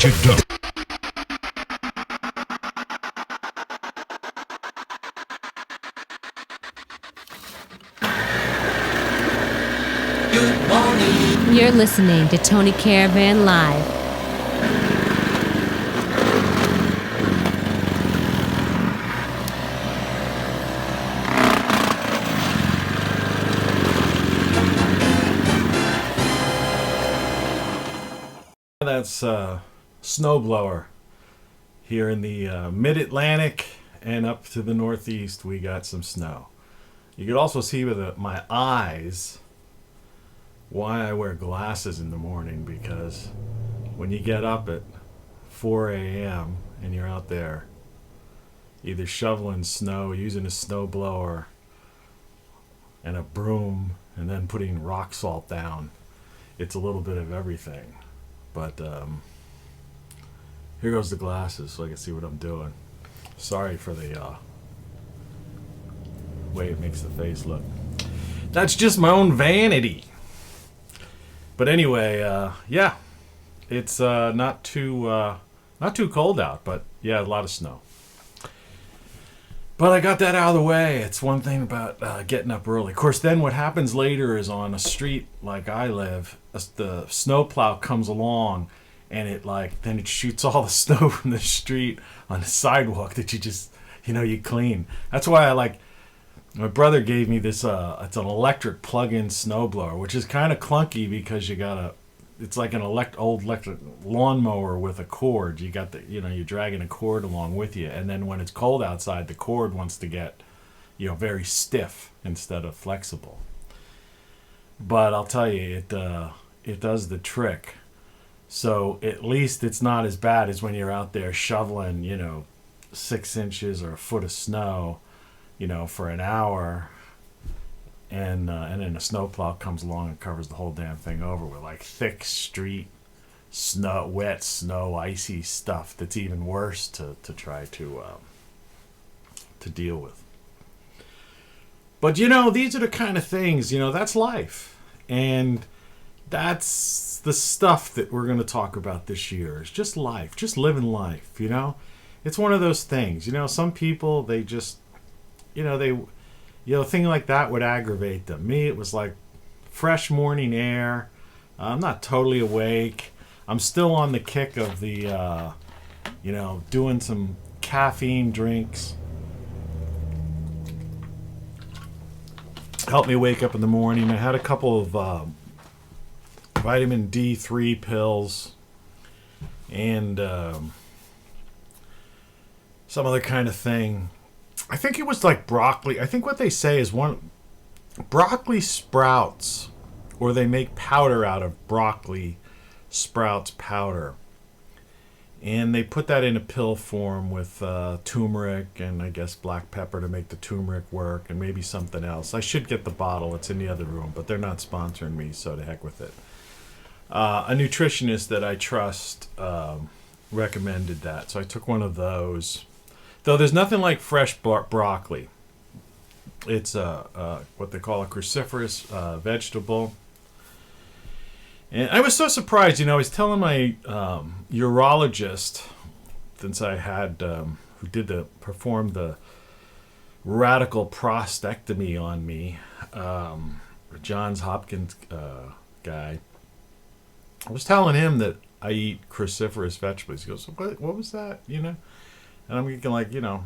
you don't. You're listening to Tony Caravan Live. That's Snowblower here in the mid-Atlantic and up to the northeast. We got some snow. You could also see with my eyes why I wear glasses in the morning, because when you get up at 4 a.m. and you're out there either shoveling snow, using a snowblower and a broom, and then putting rock salt down, it's a little bit of everything. But here goes the glasses so I can see what I'm doing. Sorry for the way it makes the face look. That's just my own vanity. But anyway, yeah, it's not too cold out, but yeah, a lot of snow. But I got that out of the way. It's one thing about getting up early. Of course, then what happens later is on a street like I live, the snowplow comes along, and then it shoots all the snow from the street on the sidewalk that you clean. That's why my brother gave me this, it's an electric plug-in snowblower, which is kind of clunky because it's like an old electric lawnmower with a cord. You got you're dragging a cord along with you. And then when it's cold outside, the cord wants to get, very stiff instead of flexible. But I'll tell you, it does the trick. So at least it's not as bad as when you're out there shoveling, 6 inches or a foot of snow, for an hour, and then a snowplow comes along and covers the whole damn thing over with thick street snow, wet snow, icy stuff that's even worse to try to deal with. But these are the kind of things, that's life, and that's the stuff that we're going to talk about this year. It's just life, just living life. It's one of those things. Some people, they just a thing like that would aggravate them. Me, it was like fresh morning air. I'm not totally awake. I'm still on the kick of the, doing some caffeine drinks. Help me wake up in the morning. I had a couple of vitamin D3 pills and some other kind of thing. I think it was like broccoli. I think what they say is broccoli sprouts, or they make powder out of broccoli sprouts powder. And they put that in a pill form with turmeric and I guess black pepper to make the turmeric work, and maybe something else. I should get the bottle. It's in the other room, but they're not sponsoring me, so to heck with it. A nutritionist that I trust recommended that, so I took one of those. Though there's nothing like fresh broccoli. It's what they call a cruciferous vegetable. And I was so surprised, I was telling my urologist, since I had, who performed the radical prostatectomy on me, Johns Hopkins guy. I was telling him that I eat cruciferous vegetables. He goes, what was that, And I'm thinking,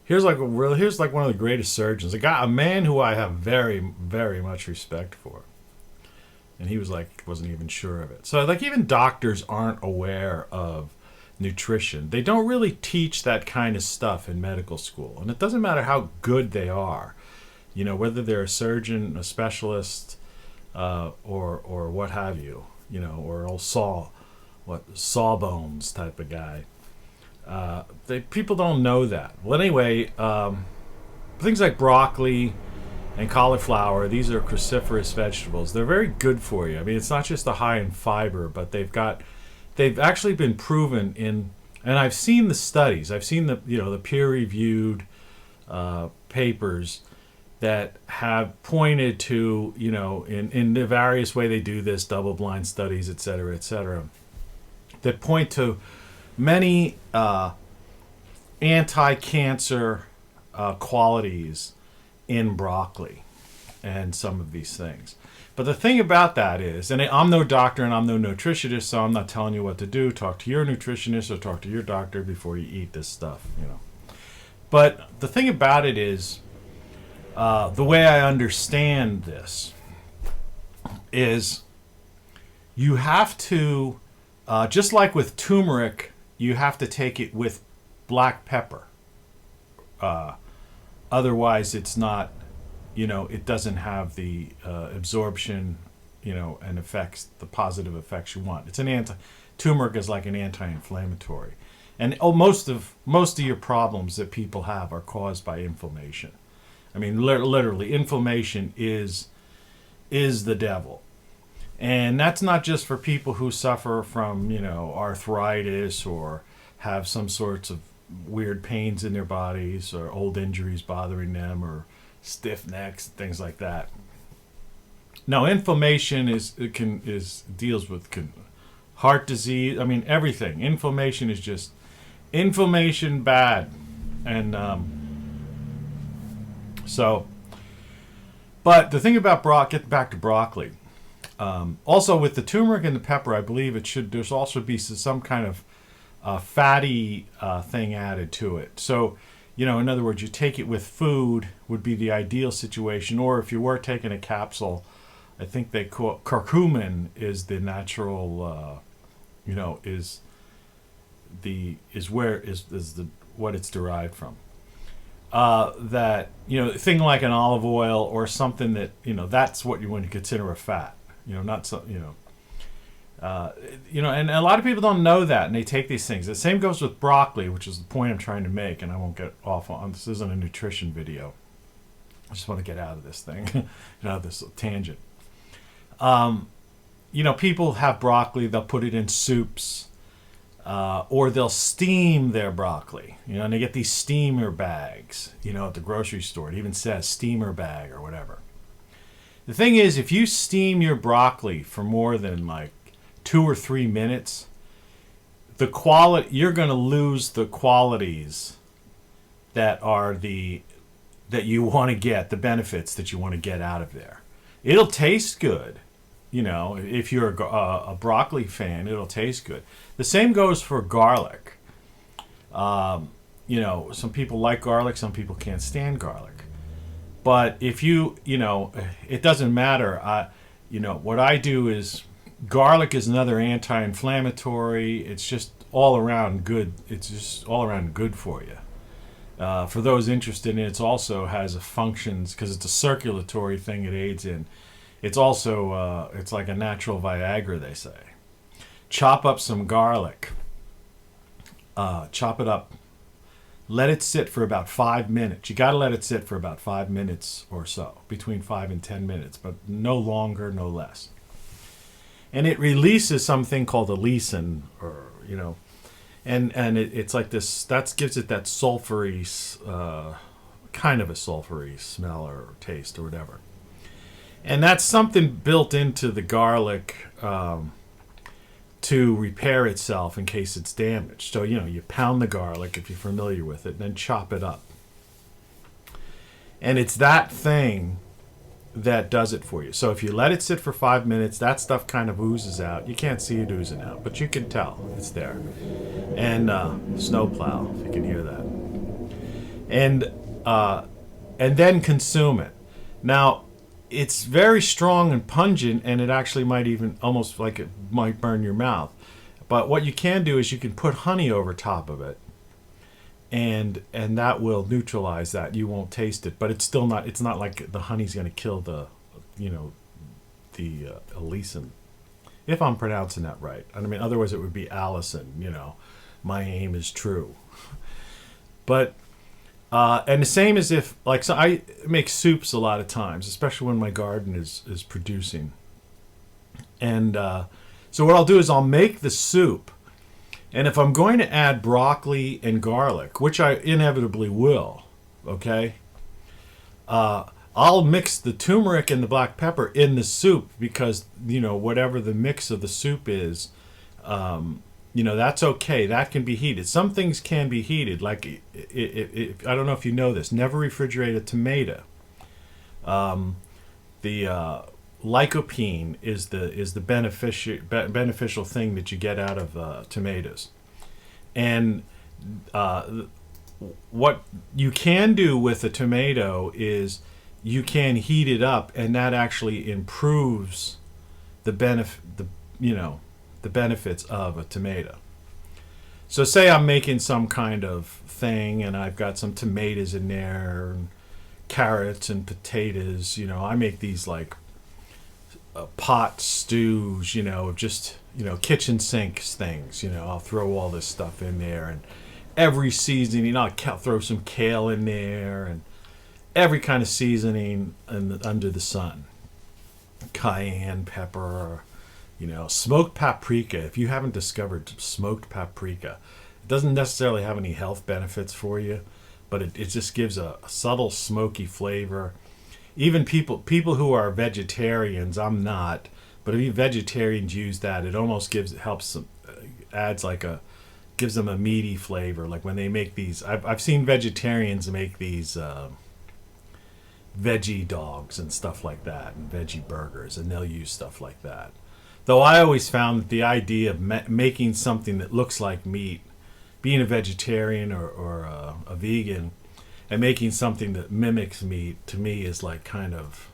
here's like one of the greatest surgeons, a man who I have very, very much respect for. And he wasn't even sure of it. So even doctors aren't aware of nutrition. They don't really teach that kind of stuff in medical school. And it doesn't matter how good they are, whether they're a surgeon, a specialist, or what have you, or old sawbones type of guy. People don't know that. Well, anyway, things like broccoli and cauliflower, these are cruciferous vegetables. They're very good for you. I mean, it's not just a high in fiber, but they've actually been proven and I've seen the studies. I've seen the peer-reviewed papers that have pointed to, in the various way they do this, double-blind studies, et cetera, that point to many anti-cancer qualities in broccoli and some of these things. But the thing about that is, and I'm no doctor and I'm no nutritionist, so I'm not telling you what to do. Talk to your nutritionist or talk to your doctor before you eat this stuff, you know. But the thing about it is, the way I understand this is you have to, just like with turmeric, you have to take it with black pepper. Otherwise, it's not, you know, it doesn't have the absorption, you know, and effects, the positive effects you want. It's turmeric is like an anti-inflammatory. And most of your problems that people have are caused by inflammation. I mean, literally, inflammation is the devil. And that's not just for people who suffer from, you know, arthritis or have some sorts of weird pains in their bodies or old injuries bothering them or stiff necks, things like that. No, inflammation deals with heart disease. I mean, everything. Inflammation is just inflammation bad. And but the thing about get back to broccoli. Also with the turmeric and the pepper, I believe there's also be some kind of fatty thing added to it. So, you know, in other words, you take it with food would be the ideal situation. Or if you were taking a capsule, I think they call curcumin is the natural, you know, what it's derived from. That, you know, thing like an olive oil or something that, you know, that's what you want to consider a fat. You know, not so, you know, and a lot of people don't know that, and they take these things. The same goes with broccoli, which is the point I'm trying to make, and I won't get off on. This isn't a nutrition video. I just want to get out of this thing, out of this tangent. You know, people have broccoli. They'll put it in soups, or they'll steam their broccoli. You know, and they get these steamer bags. You know, at the grocery store, it even says steamer bag or whatever. The thing is, if you steam your broccoli for more than like 2 or 3 minutes, you're going to lose the qualities that you want to get, the benefits that you want to get out of there. It'll taste good, you know. If you're a broccoli fan, it'll taste good. The same goes for garlic. You know, some people like garlic, some people can't stand garlic. But if you know, it doesn't matter. You know, what I do is, garlic is another anti-inflammatory. It's just all around good. It's just all around good for you. For those interested in it, it also has functions, because it's a circulatory thing it aids in. It's also, it's like a natural Viagra, they say. Chop up some garlic. Chop it up. Let it sit for about 5 minutes. You got to let it sit for about 5 minutes or so, between 5 and 10 minutes, but no longer, no less. And it releases something called allicin, or, you know, and it's like this. That gives it that sulfury, kind of a sulfury smell or taste or whatever. And that's something built into the garlic to repair itself in case it's damaged. So, you know, you pound the garlic, if you're familiar with it, and then chop it up. And it's that thing that does it for you. So if you let it sit for 5 minutes, that stuff kind of oozes out. You can't see it oozing out, but you can tell it's there. And snowplow, if you can hear that. And then consume it. Now, it's very strong and pungent, and it actually might even almost like it might burn your mouth. But what you can do is you can put honey over top of it, and that will neutralize that. You won't taste it, but it's not like the honey's going to kill the allicin, if I'm pronouncing that right. I mean, otherwise it would be Allison, you know. My aim is true. But and the same as if, like, so I make soups a lot of times, especially when my garden is producing. And so what I'll do is I'll make the soup, and if I'm going to add broccoli and garlic, which I inevitably will, okay, I'll mix the turmeric and the black pepper in the soup, because, you know, whatever the mix of the soup is, that's okay. That can be heated. Some things can be heated. Like, I don't know if you know this. Never refrigerate a tomato. The lycopene is the beneficial thing that you get out of tomatoes. And what you can do with a tomato is you can heat it up, and that actually improves the the benefits of a tomato. So say I'm making some kind of thing, and I've got some tomatoes in there, and carrots and potatoes. I make these like pot stews. Just kitchen sinks things. I'll throw all this stuff in there, and every seasoning. I'll throw some kale in there, and every kind of seasoning under the sun. Cayenne pepper, smoked paprika. If you haven't discovered smoked paprika, it doesn't necessarily have any health benefits for you, but it just gives a subtle smoky flavor. Even people who are vegetarians, I'm not, but if vegetarians use that, it almost gives them a meaty flavor. Like when they make these, I've seen vegetarians make these veggie dogs and stuff like that, and veggie burgers, and they'll use stuff like that. Though I always found that the idea of making something that looks like meat, being a vegetarian or a vegan, and making something that mimics meat, to me is like kind of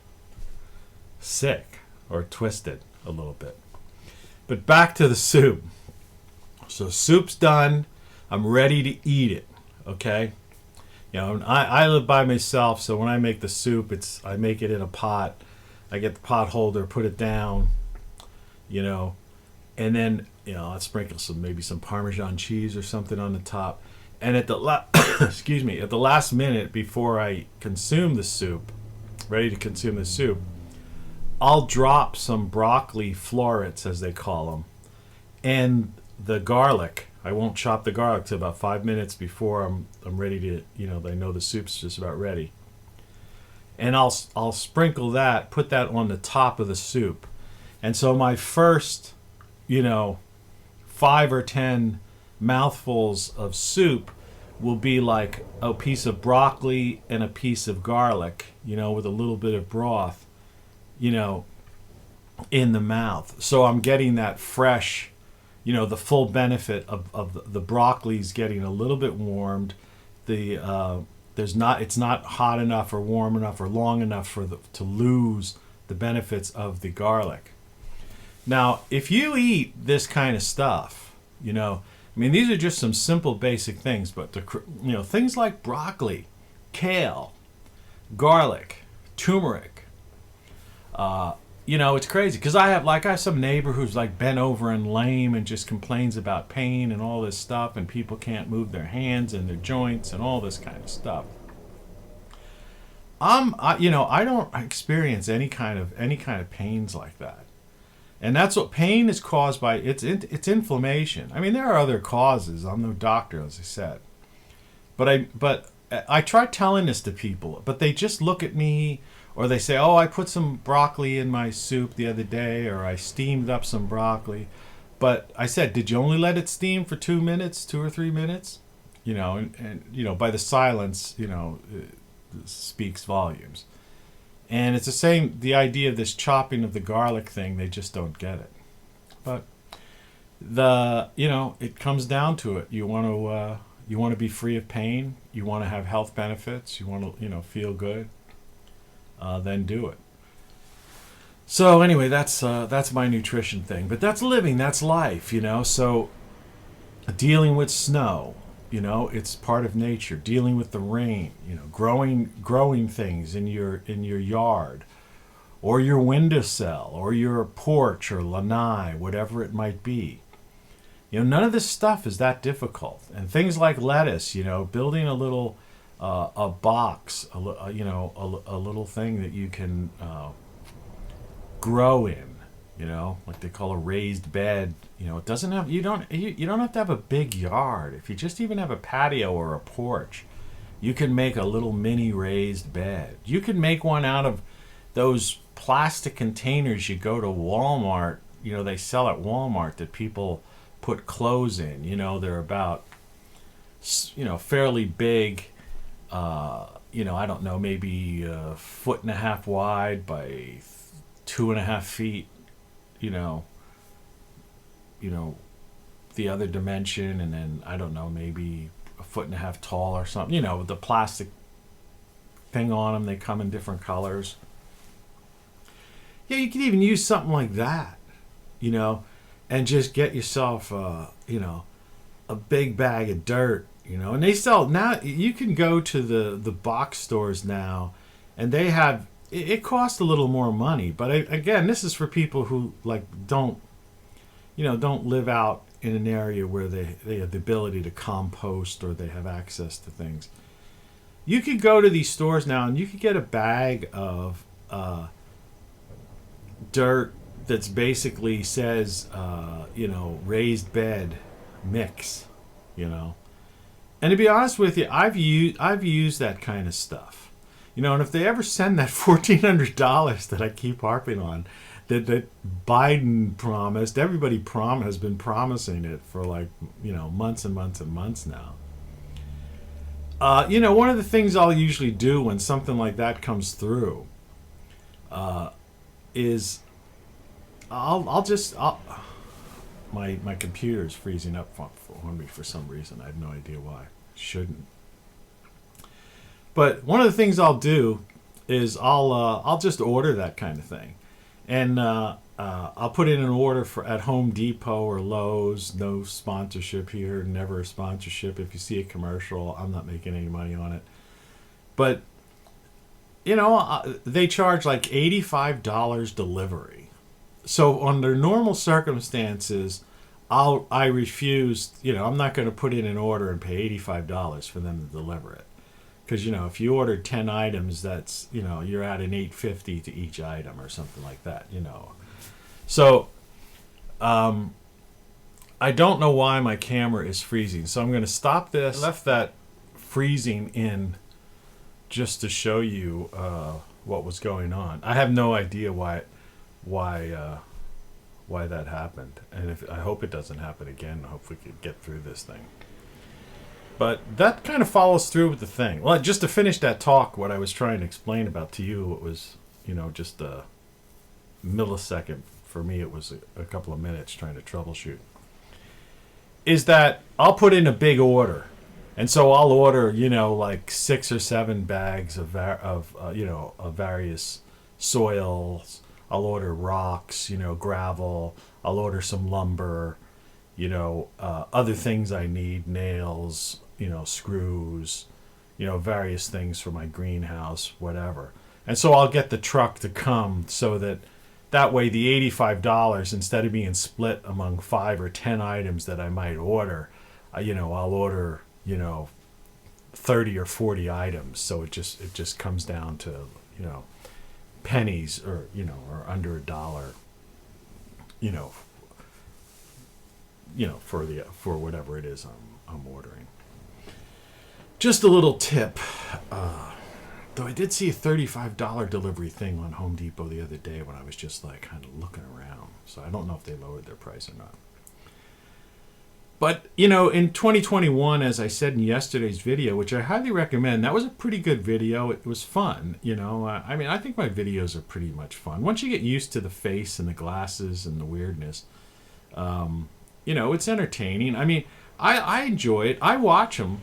sick or twisted a little bit. But back to the soup. So soup's done. I'm ready to eat it. Okay. I live by myself, so when I make the soup, I make it in a pot. I get the pot holder, put it down, and then I sprinkle maybe some Parmesan cheese or something on the top. And at the excuse me, at the last minute before I consume the soup, ready to consume the soup, I'll drop some broccoli florets, as they call them, and the garlic. I won't chop the garlic till about 5 minutes before I'm ready to, they know the soup's just about ready. And I'll sprinkle that, put that on the top of the soup. And so my first, 5 or 10 mouthfuls of soup will be like a piece of broccoli and a piece of garlic, with a little bit of broth, in the mouth. So I'm getting that fresh, the full benefit of the broccoli's getting a little bit warmed. It's not hot enough or warm enough or long enough to lose the benefits of the garlic. Now, if you eat this kind of stuff, these are just some simple basic things, but things like broccoli, kale, garlic, turmeric, it's crazy because I have some neighbor who's like bent over and lame and just complains about pain and all this stuff, and people can't move their hands and their joints and all this kind of stuff. I don't experience any kind of pains like that, and that's what pain is caused by. It's inflammation. There are other causes. I'm no doctor, as I said, but I try telling this to people, but they just look at me. Or they say, oh, I put some broccoli in my soup the other day, or I steamed up some broccoli. But I said, did you only let it steam for 2 minutes, 2 or 3 minutes? And by the silence, it speaks volumes. And it's the idea of this chopping of the garlic thing, they just don't get it. But it comes down to it. You want to be free of pain. You want to have health benefits. You want to, feel good. Then do it. So anyway, that's my nutrition thing. But that's living, that's life, So dealing with snow, it's part of nature. Dealing with the rain, growing things in your yard, or your windowsill, or your porch, or lanai, whatever it might be. None of this stuff is that difficult. And things like lettuce, building a little. A box, a little thing that you can grow in, like they call a raised bed. It doesn't have you don't have to have a big yard. If you just even have a patio or a porch, you can make a little mini raised bed. You can make one out of those plastic containers you go to Walmart. They sell at Walmart that people put clothes in. You know, they're about, you know, fairly big. You know, I don't know, maybe a foot and a half wide by 2.5 feet. You know, the other dimension, and then I don't know, maybe a foot and a half tall or something. You know, with the plastic thing on them, they come in different colors. Yeah, you could even use something like that, you know, and just get yourself, you know, a big bag of dirt, you know. And they sell now. You can go to the box stores now, and they have. It costs a little more money, but again, this is for people who like don't live out in an area where they have the ability to compost or they have access to things. You could go to these stores now and you could get a bag of dirt that's basically says, you know, raised bed mix, you know. And to be honest with you, I've used that kind of stuff. You know, and if they ever send that $1,400 that I keep harping on, that Biden promised, everybody has been promising it for like, you know, months and months and months now. You know, one of the things I'll usually do when something like that comes through is my computer's freezing up on me for some reason. I have no idea why. Shouldn't. But one of the things I'll do is I'll just order that kind of thing, and I'll put in an order at Home Depot or Lowe's. No sponsorship here, never a sponsorship. If you see a commercial, I'm not making any money on it. But you know, they charge like $85 delivery. So under normal circumstances, I refuse. You know, I'm not going to put in an order and pay $85 for them to deliver it. Because, you know, if you order 10 items, that's, you know, you're at an $8.50 to each item or something like that, you know. So, I don't know why my camera is freezing. So I'm going to stop this. I left that freezing in just to show you what was going on. I have no idea why that happened. And I hope it doesn't happen again. I hope we could get through this thing. But that kind of follows through with the thing. Well, just to finish that talk, what I was trying to explain about to you, it was, you know, just a millisecond. For me, it was a couple of minutes trying to troubleshoot. Is that I'll put in a big order. And so I'll order, you know, like 6 or 7 bags of various soils. I'll order rocks, you know, gravel. I'll order some lumber, you know, other things I need, nails, you know, screws, you know, various things for my greenhouse, whatever. And so I'll get the truck to come so that way the $85, instead of being split among 5 or 10 items that I might order, you know, I'll order, you know, 30 or 40 items. So it just comes down to, you know, pennies or, you know, or under $1, you know, for whatever it is I'm ordering. Just a little tip, though I did see a $35 delivery thing on Home Depot the other day when I was just like kind of looking around. So I don't know if they lowered their price or not. But, you know, in 2021, as I said in yesterday's video, which I highly recommend, that was a pretty good video. It was fun, you know. I mean, I think my videos are pretty much fun. Once you get used to the face and the glasses and the weirdness, you know, it's entertaining. I mean, I enjoy it. I watch them,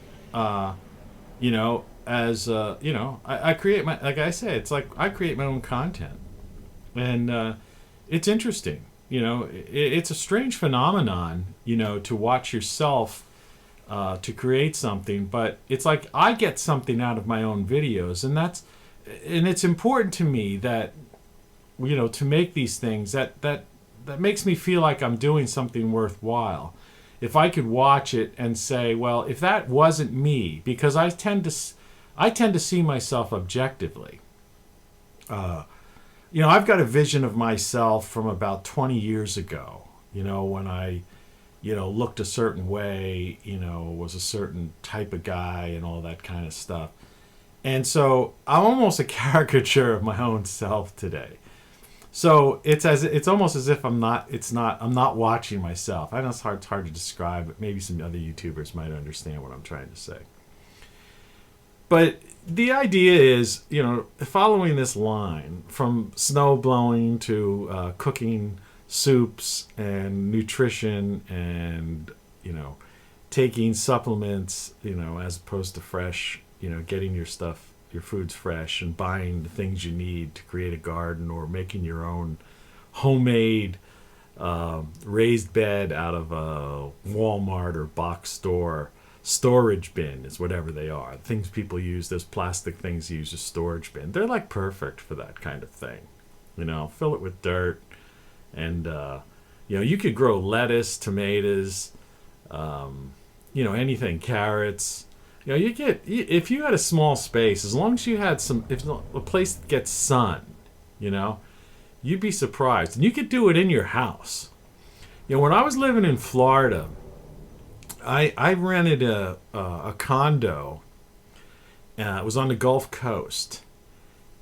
you know, as, you know, I create my, like I say, it's like I create my own content. And it's interesting. You know, it's a strange phenomenon, you know, to watch yourself to create something. But it's like I get something out of my own videos. And it's important to me that, you know, to make these things that makes me feel like I'm doing something worthwhile. If I could watch it and say, well, if that wasn't me, because I tend to see myself objectively. You know, I've got a vision of myself from about 20 years ago, you know, when I, you know, looked a certain way, you know, was a certain type of guy and all that kind of stuff. And so I'm almost a caricature of my own self today. So it's almost as if I'm not watching myself. I know it's hard to describe, but maybe some other YouTubers might understand what I'm trying to say. But the idea is, following this line from snow blowing to cooking soups and nutrition and, taking supplements, as opposed to fresh, getting your food's fresh and buying the things you need to create a garden or making your own homemade raised bed out of a Walmart or box store storage bin is whatever they are. Things people use, those plastic things use as storage bin. They're like perfect for that kind of thing. Fill it with dirt and you could grow lettuce, tomatoes, anything, carrots. If you had a small space, as long as you had if a place that gets sun, you'd be surprised. And you could do it in your house. When I was living in Florida, I rented a condo. It was on the Gulf Coast,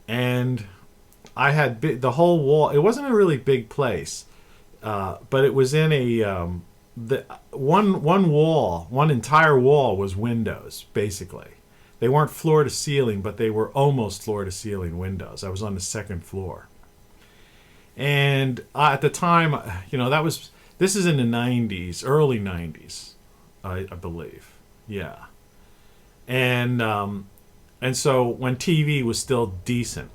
and I had the whole wall. It wasn't a really big place, but it was in a the one entire wall was windows. Basically, they weren't floor to ceiling, but they were almost floor to ceiling windows. I was on the second floor, and at the time, this is in the '90s, early '90s. I believe, yeah, and so when TV was still decent,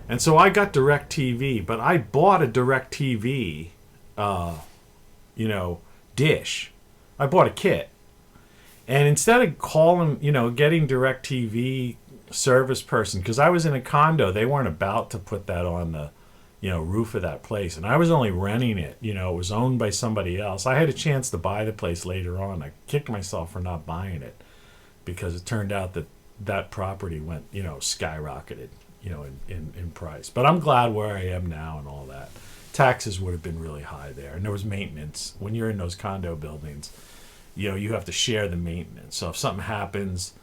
and so I got DirecTV, but I bought a DirecTV, dish. I bought a kit, and instead of calling, getting DirecTV service person, because I was in a condo, they weren't about to put that on the roof of that place, and I was only renting it. It was owned by somebody else. I had a chance to buy the place later on. I kicked myself for not buying it because it turned out that property went skyrocketed in price. But I'm glad where I am now and all that. Taxes would have been really high there, and there was maintenance. When you're in those condo buildings, you have to share the maintenance. So if something happens,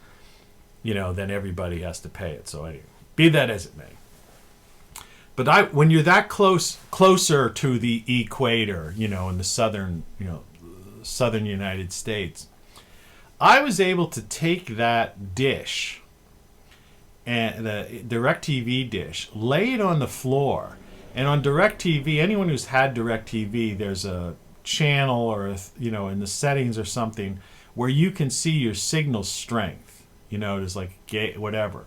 then everybody has to pay it. So anyway, be that as it may. But when you're that closer to the equator, in the southern United States, I was able to take that dish, and the DirecTV dish, lay it on the floor, and on DirecTV, anyone who's had DirecTV, there's a channel or in the settings or something where you can see your signal strength. There's like whatever,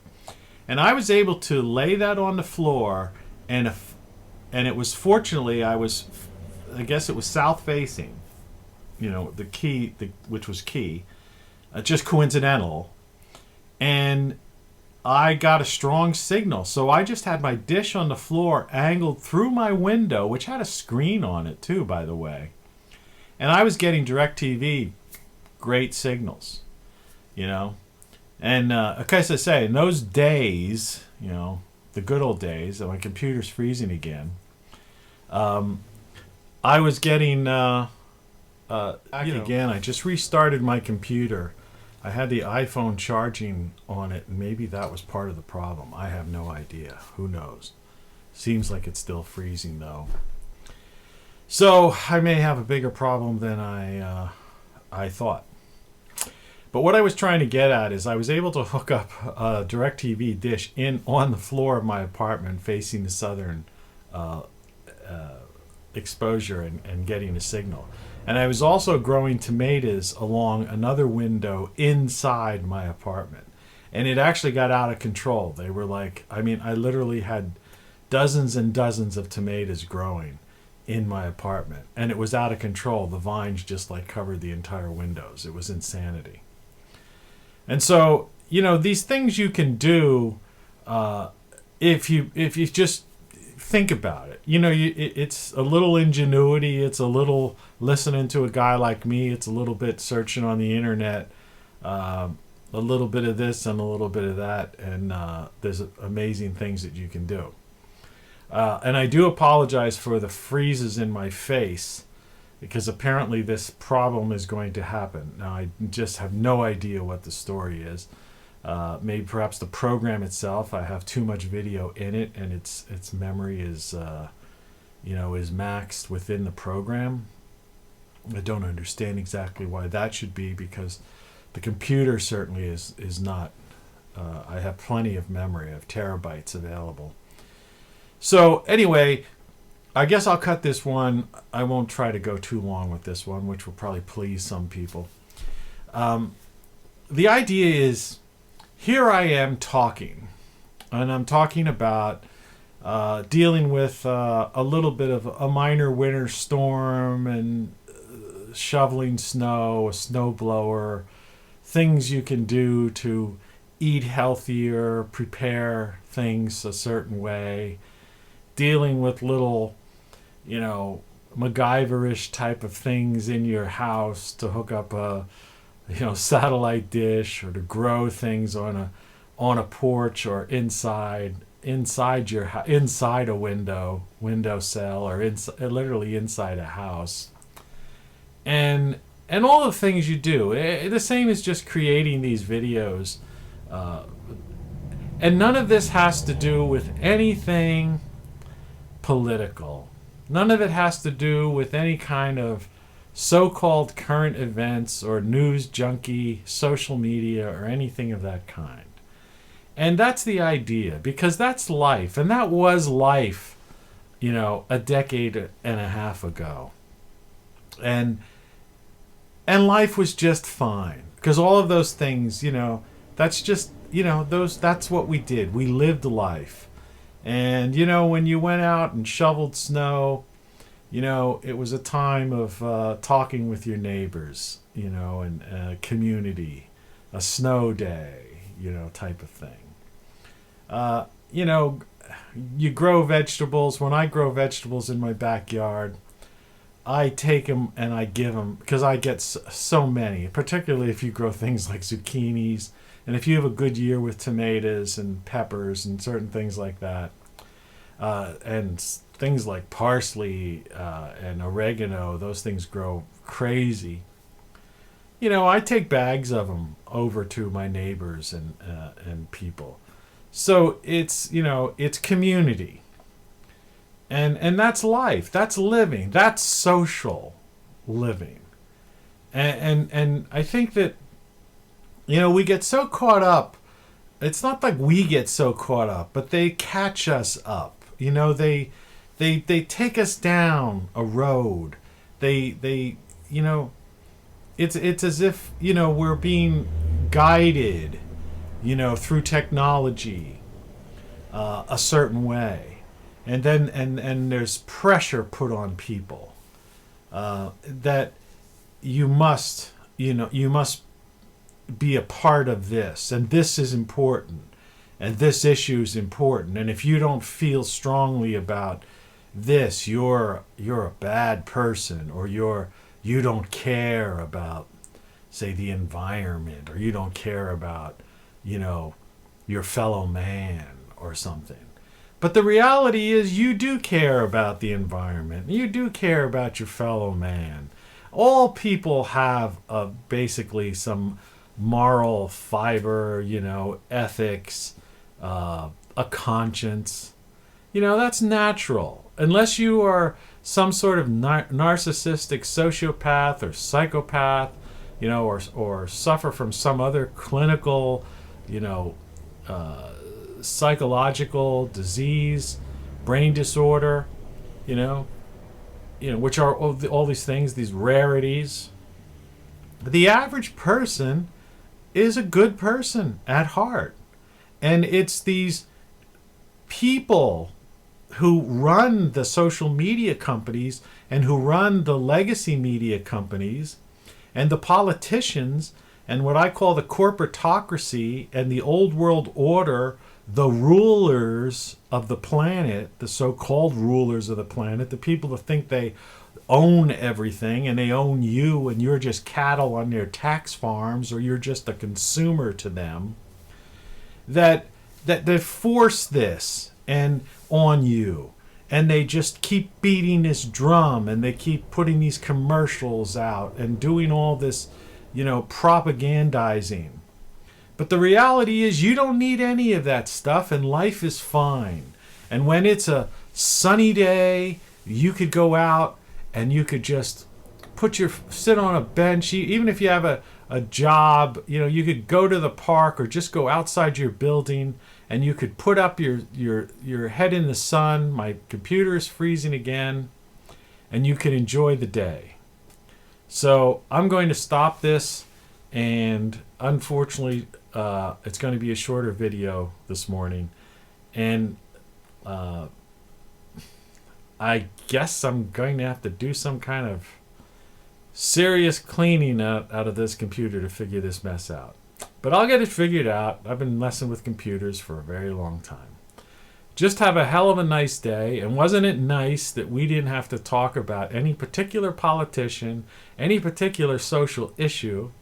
and I was able to lay that on the floor. And it was, fortunately, I guess it was south facing, the key, which was key, just coincidental. And I got a strong signal. So I just had my dish on the floor angled through my window, which had a screen on it too, by the way. And I was getting DirecTV great signals, And as I say, in those days, the good old days, when my computer's freezing again, I was getting again. I just restarted my computer. I had the iPhone charging on it, and maybe that was part of the problem. I have no idea. Who knows? Seems like it's still freezing though. So I may have a bigger problem than I thought. But what I was trying to get at is I was able to hook up a DirecTV dish on the floor of my apartment facing the southern exposure and getting a signal. And I was also growing tomatoes along another window inside my apartment. And it actually got out of control. They were I literally had dozens and dozens of tomatoes growing in my apartment. And it was out of control. The vines just covered the entire windows. It was insanity. And so, these things you can do if you just think about it. It's a little ingenuity. It's a little listening to a guy like me. It's a little bit searching on the internet, a little bit of this and a little bit of that. And there's amazing things that you can do. And I do apologize for the freezes in my face, because apparently this problem is going to happen. Now, I just have no idea what the story is. Maybe perhaps the program itself, I have too much video in it, and its memory is is maxed within the program. I don't understand exactly why that should be, because the computer certainly is not. I have plenty of memory. I have terabytes available. So anyway, I guess I'll cut this one. I won't try to go too long with this one, which will probably please some people. The idea is, here I am talking, and I'm talking about dealing with a little bit of a minor winter storm and shoveling snow, a snowblower, things you can do to eat healthier, prepare things a certain way, dealing with little, MacGyverish type of things in your house to hook up a, satellite dish, or to grow things on a porch, or inside a windowsill, or literally inside a house, and all the things you do. The same as just creating these videos, and none of this has to do with anything political. None of it has to do with any kind of so-called current events or news junkie, social media, or anything of that kind. And that's the idea, because that's life, and that was life, a decade and a half ago. And life was just fine, because all of those things, that's just, that's what we did. We lived life. And, when you went out and shoveled snow, it was a time of talking with your neighbors, and community, a snow day, type of thing. You grow vegetables. When I grow vegetables in my backyard, I take them and I give them, because I get so many, particularly if you grow things like zucchinis, and if you have a good year with tomatoes and peppers and certain things like that, and things like parsley and oregano, those things grow crazy. I take bags of them over to my neighbors and people. So it's community. And that's life. That's living. That's social living. And I think that, we get so caught up. It's not like we get so caught up, but they catch us up. They take us down a road. It's as if, we're being guided, through technology, a certain way. And then and there's pressure put on people that you must be a part of this, and this is important, and this issue is important, and if you don't feel strongly about this, you're a bad person, or you don't care about, say, the environment, or you don't care about your fellow man or something. But the reality is, you do care about the environment. You do care about your fellow man. All people have basically some moral fiber, ethics, a conscience. That's natural. Unless you are some sort of narcissistic sociopath or psychopath, or suffer from some other clinical, psychological disease, brain disorder, which are all these things, these rarities. The average person is a good person at heart. And it's these people who run the social media companies, and who run the legacy media companies, and the politicians, and what I call the corporatocracy, and the old world order, the rulers of the planet, the so-called rulers of the planet, the people that think they own everything, and they own you, and you're just cattle on their tax farms, or you're just a consumer to them, that they force this and on you, and they just keep beating this drum, and they keep putting these commercials out and doing all this, propagandizing. But the reality is, you don't need any of that stuff, and life is fine. And when it's a sunny day You could go out and you could just sit on a bench. Even if you have a job, you could go to the park or just go outside your building, and you could put up your head in the sun. My computer is freezing again, and you could enjoy the day. So I'm going to stop this, and unfortunately it's going to be a shorter video this morning, and I guess I'm going to have to do some kind of serious cleaning out of this computer to figure this mess out. But I'll get it figured out. I've been messing with computers for a very long time. Just have a hell of a nice day. And wasn't it nice that we didn't have to talk about any particular politician, any particular social issue,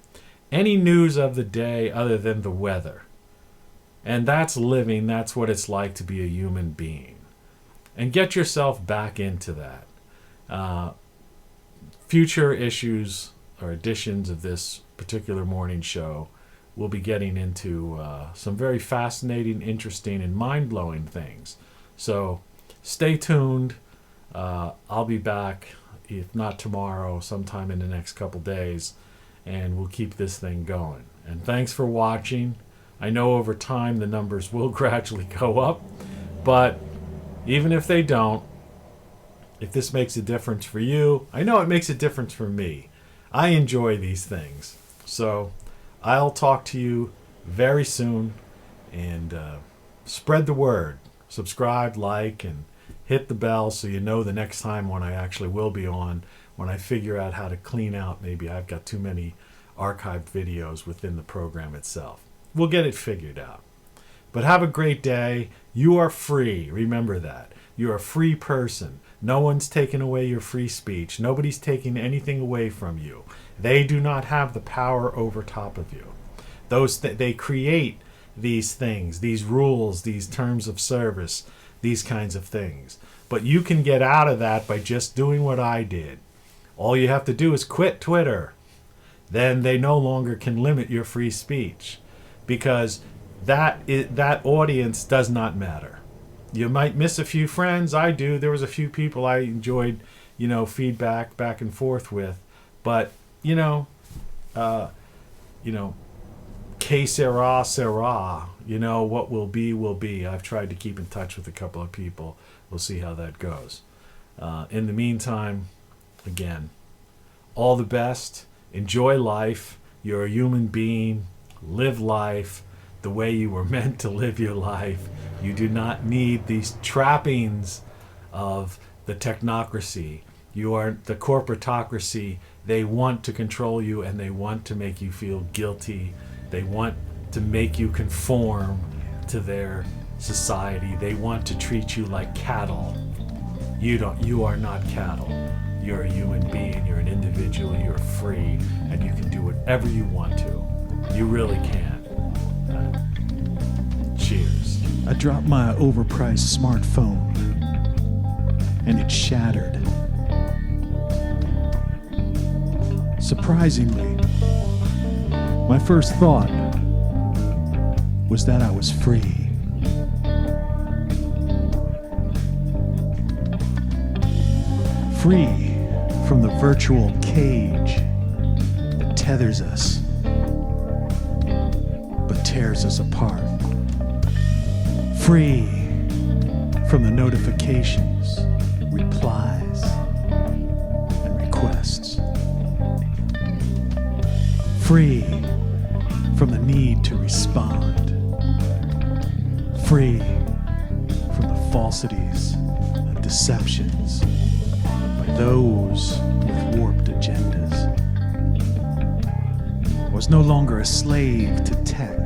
any news of the day other than the weather? And that's living. That's what it's like to be a human being. And get yourself back into that. Future issues or editions of this particular morning show, we'll be getting into some very fascinating, interesting, and mind-blowing things. So stay tuned. I'll be back, if not tomorrow, sometime in the next couple days, and we'll keep this thing going. And thanks for watching. I know over time the numbers will gradually go up, but even if they don't, if this makes a difference for you, I know it makes a difference for me. I enjoy these things. So I'll talk to you very soon, and spread the word. Subscribe, like, and hit the bell so you know the next time when I actually will be on, when I figure out how to clean out. Maybe I've got too many archived videos within the program itself. We'll get it figured out. But have a great day. You are free. Remember that. You're a free person. No one's taking away your free speech. Nobody's taking anything away from you. They do not have the power over top of you. They create these things, these rules, these terms of service, these kinds of things. But you can get out of that by just doing what I did. All you have to do is quit Twitter. Then they no longer can limit your free speech, because that audience does not matter. You might miss a few friends. I do. There was a few people I enjoyed, feedback back and forth with. But, que sera, sera. What will be, will be. I've tried to keep in touch with a couple of people. We'll see how that goes. In the meantime, again, all the best. Enjoy life. You're a human being. Live life the way you were meant to live your life. You do not need these trappings of the technocracy. You are the corporatocracy. They want to control you, and they want to make you feel guilty. They want to make you conform to their society. They want to treat you like cattle. You are not cattle. You're a human being. You're an individual. You're free, and you can do whatever you want to. You really can. Cheers. I dropped my overpriced smartphone, and it shattered. Surprisingly, my first thought was that I was free. Free from the virtual cage that tethers us but tears us apart. Free from the notifications, replies, and requests. Free from the need to respond. Free from the falsities and deceptions by those with warped agendas. I was no longer a slave to tech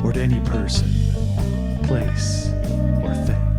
or to any person, place, or thing.